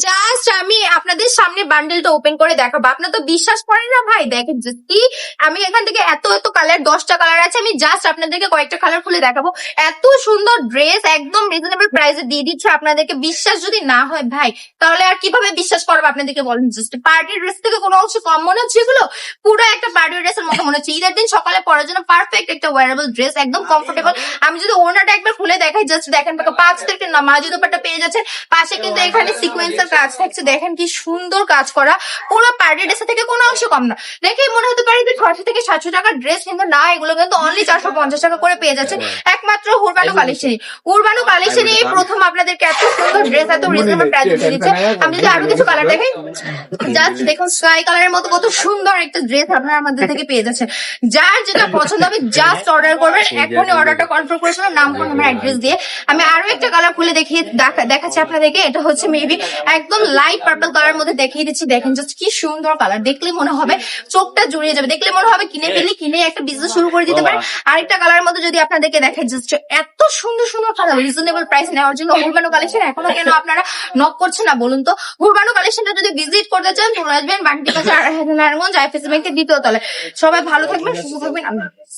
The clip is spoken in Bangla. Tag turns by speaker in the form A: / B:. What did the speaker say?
A: জাস্ট আমি আপনাদের সামনে বান্ডেলটা ওপেন করে দেখাবো, আপনার তো বিশ্বাস করেন না ভাই। দেখেন just কি আমি এখান থেকে এত এত কালার, 10টা কালার আছে, আমি জাস্ট আপনাদেরকে কয়েকটা কালার খুলে দেখাবো। এত সুন্দর ড্রেস একদম রিজনেবল প্রাইসে দিয়ে দিচ্ছে আপনাদেরকে। বিশ্বাস যদি না হয় ভাই তাহলে আর কিভাবে বিশ্বাস করবো আপনাদেরকে বলেন। জাস্ট পার্টি ড্রেস থেকে কোনো অংশ কম মনে হচ্ছে, এগুলো পুরো একটা পার্টি ড্রেসের মতো মনে হচ্ছে। ঈদের দিন সকালে পরার জন্য পারফেক্ট একটা ওয়ারেবল ড্রেস, একদম কমফোর্টেবল। আমি যদি ওড়নাটা একবার খুলে দেখাই, জাস্ট দেখেন 5 থেকে নামাজি দুপাট্টা পেয়ে যাচ্ছে, পাশে কিন্তু এখানে সিকোয়েন্সের কাজ থাকছে। দেখেন কি সুন্দর কাজ করা, পুরো পার্টি ড্রেস থেকে কোনো অংশ কম না। দেখেই মনে হতে পারে যে 600 থেকে 700 টাকার ড্রেস, কিন্তু না, এগুলো কিন্তু অনলি 450 টাকা করে পেয়ে যাচ্ছে একমাত্র উরবানো কালেকশন। উরবানো কালেকশনে এই প্রথম আপনাদেরকে এত সুন্দর ড্রেস এত রিজনেবল প্রাইসে দিয়ে দিচ্ছে। আমি যদি আরো কিছু কালার দেখাই, জাস্ট দেখুন স্কাই কালারের মতো কত সুন্দর একটা ড্রেস আপনারা আমাদের থেকে পেয়ে যাচ্ছে। যার যেটা পছন্দ হবে জাস্ট অর্ডার করবেন, এখনই অর্ডারটা কনফার্ম করে শুনুন, নাম কোন নাম্বার অ্যাড্রেস দিয়ে। আমি আরো একটা কালার খুলে দেখিয়ে দেখাচ্ছি আপনাদেরকে। এটা হচ্ছে মেবি একদম লাইট পার্পল কালার মধ্যে দেখিয়ে দিচ্ছি। দেখেন জাস্ট কি সুন্দর কালার, দেখলে মনে হবে চোখটা জুড়িয়ে যাবে, দেখলে মনে হবে কিনে ফেলি, কিনে একটা বিজনেস শুরু করে দিতে পারে। আরেকটা কালার মধ্যে যদি আপনাদেরকে দেখাই, জাস্ট এত সুন্দর সুন্দর কালার রিজনেবল প্রাইস নেওয়ার জন্য উরবানো কালেকশন এখনো কেন আপনারা নক করছেন না বলুন তো? উরবানো কালেকশনটা যদি ভিজিট করতে চান চলে আসবেন বান্টি বাজার নারায়ণগঞ্জ আইএফএসসি ব্যাংকের দ্বিতীয় তলায়। সবাই ভালো থাকবেন, সুস্থ থাকবেন, আল্লাহ হাফেজ।